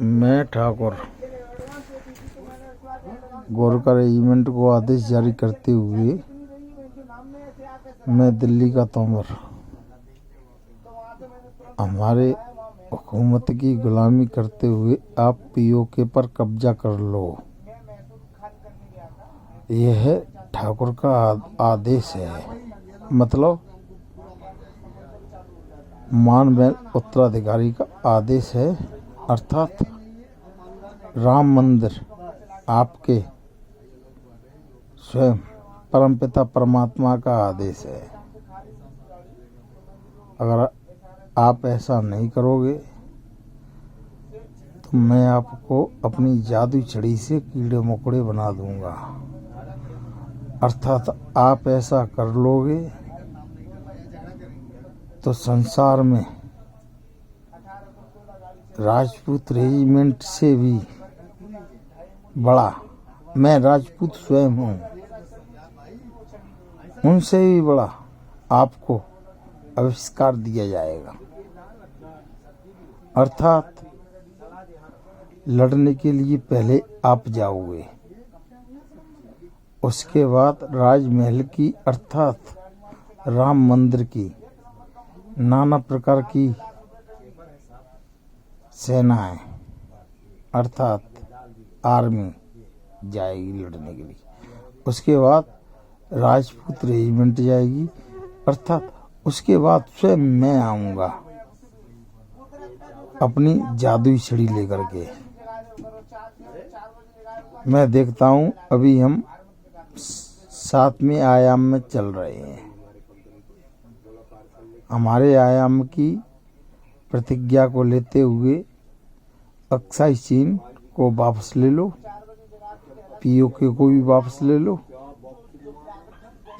मैं ठाकुर गोरखा रेजिमेंट को आदेश जारी करते हुए मैं दिल्ली का तोमर हमारे हुकूमत की गुलामी करते हुए आप पीओके पर कब्जा कर लो। यह ठाकुर का आदेश है, मतलब मानवेल उत्तराधिकारी का आदेश है, अर्थात राम मंदिर आपके स्वयं परमपिता परमात्मा का आदेश है। अगर आप ऐसा नहीं करोगे तो मैं आपको अपनी जादू छड़ी से कीड़े मकोड़े बना दूंगा। अर्थात आप ऐसा कर लोगे तो संसार में राजपूत रेजिमेंट से भी बड़ा मैं राजपूत स्वयं हूँ, उनसे भी बड़ा आपको आविष्कार दिया जाएगा। अर्थात लड़ने के लिए पहले आप जाओगे, उसके बाद राजमहल की अर्थात राम मंदिर की नाना प्रकार की सेनाएं अर्थात आर्मी जाएगी लड़ने के लिए। उसके बाद राजपूत रेजिमेंट जाएगी, अर्थात उसके बाद स्वयं मैं आऊंगा अपनी जादुई छड़ी लेकर के। मैं देखता हूँ अभी हम 7वें आयाम में चल रहे हैं। हमारे आयाम की प्रतिज्ञा को लेते हुए अक्साई चीन को वापस ले लो, पीओके को भी वापस ले लो।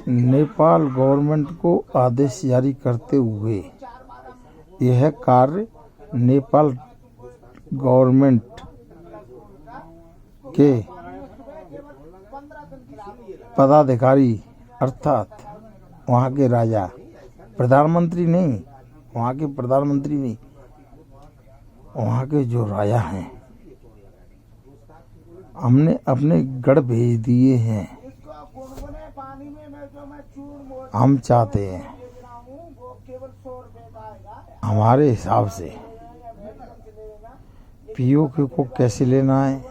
नेपाल गवर्नमेंट को आदेश जारी करते हुए यह कार्य नेपाल गवर्नमेंट के पदाधिकारी अर्थात वहाँ के राजा, प्रधानमंत्री नहीं, वहाँ के प्रधानमंत्री नहीं, वहाँ के जो राजा हैं, हमने अपने गढ़ भेज दिए हैं। हम चाहते हैं हमारे हिसाब से पीओके को कैसे लेना है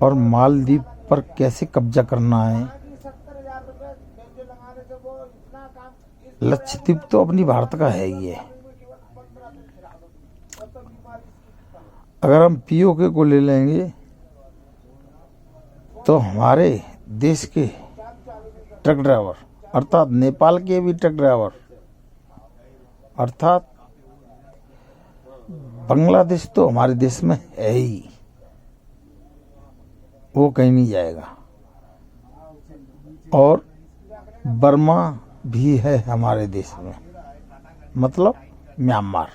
और मालदीव पर कैसे कब्जा करना है। लक्षद्वीप तो अपनी भारत का है ही है। अगर हम पीओके को ले लेंगे तो हमारे देश के ट्रक ड्राइवर अर्थात नेपाल के भी ट्रक ड्राइवर अर्थात बांग्लादेश तो हमारे देश में है ही, वो कहीं नहीं जाएगा। और बर्मा भी है हमारे देश में, मतलब म्यांमार।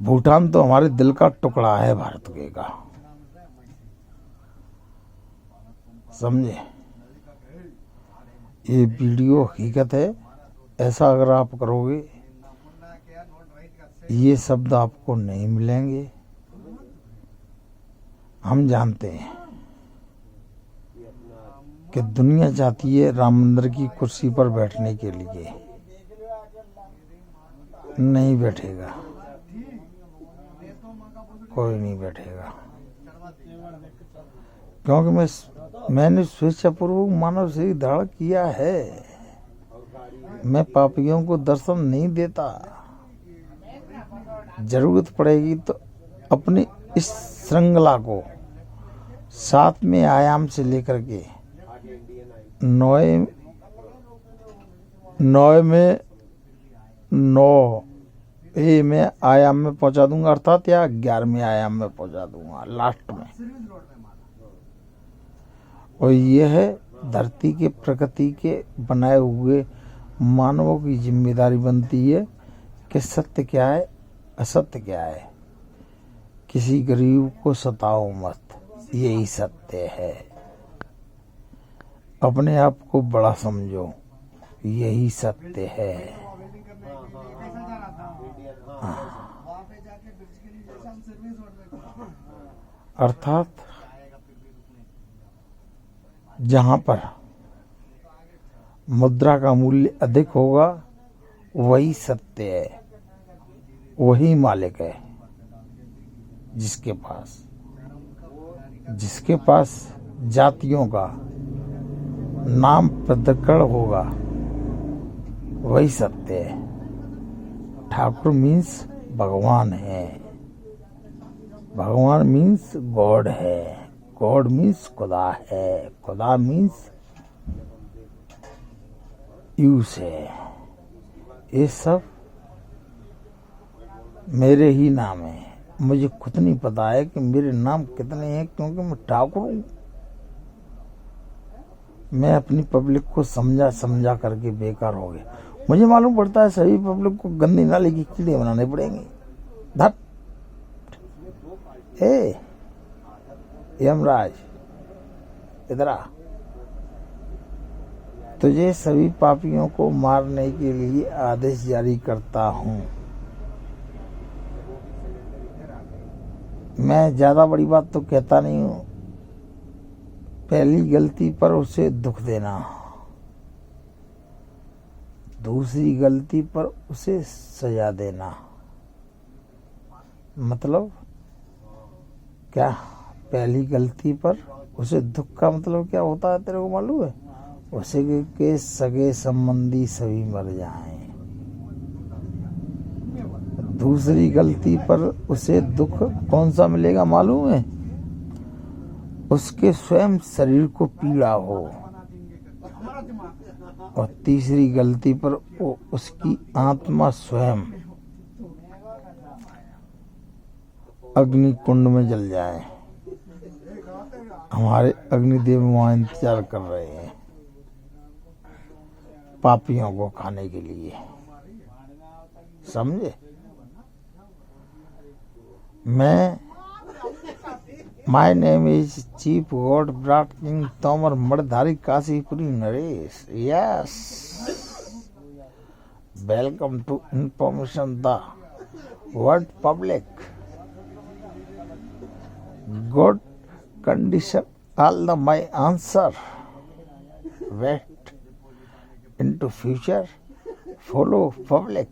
भूटान तो हमारे दिल का टुकड़ा है भारत के का, समझे। ये वीडियो हकीकत है। ऐसा अगर आप करोगे ये शब्द आपको नहीं मिलेंगे। हम जानते हैं कि दुनिया चाहती है राम मंदिर की कुर्सी पर बैठने के लिए, नहीं बैठेगा, कोई नहीं बैठेगा, क्योंकि मैंने स्वेच्छापूर्वक मानव से धारण किया है। मैं पापियों को दर्शन नहीं देता। जरूरत पड़ेगी तो अपनी इस श्रृंखला को 7वें आयाम से लेकर के 9 में आयाम में पहुंचा दूंगा, अर्थात या 11वें आयाम में पहुंचा दूंगा लास्ट में। और यह धरती के प्रकृति के बनाए हुए मानवों की जिम्मेदारी बनती है कि सत्य क्या है असत्य क्या है। किसी गरीब को सताओ मत, यही सत्य है। अपने आप को बड़ा समझो, यही सत्य है। अर्थात जहां पर मुद्रा का मूल्य अधिक होगा वही सत्य है, वही मालिक है। जिसके पास जातियों का नाम पृथक्करण होगा वही सत्य है। ठाकुर मीन्स भगवान है, भगवान मीन्स गॉड है, गॉड मीन्स खुदा है, खुदा मीन्स यूस है। ये सब मेरे ही नाम है। मुझे खुद नहीं पता है कि मेरे नाम कितने हैं, क्योंकि मैं ठाकुर हूं। मैं अपनी पब्लिक को समझा करके बेकार हो गया। मुझे मालूम पड़ता है सभी पब्लिक को गंदी नाली की कीड़े बनाने पड़ेंगे। धत ए यमराज इधर आ, तुझे सभी पापियों को मारने के लिए आदेश जारी करता हूं। मैं ज्यादा बड़ी बात तो कहता नहीं हूं। पहली गलती पर उसे दुख देना, दूसरी गलती पर उसे सजा देना। मतलब क्या? पहली गलती पर उसे दुख का मतलब क्या होता है तेरे को मालूम है? उसे के सगे संबंधी सभी मर जाएं। दूसरी गलती पर उसे दुख कौन सा मिलेगा मालूम है? उसके स्वयं शरीर को पीड़ा हो। और तीसरी गलती पर उसकी आत्मा स्वयं अग्नि कुंड में जल जाए। हमारे अग्निदेव वहां इंतजार कर रहे हैं पापियों को खाने के लिए, समझे? My name is chief god brat king Tomar Manidhari Kashipuri Naresh. Yes, welcome to information the world public. Good condition all the my answer. Wait into future, follow public.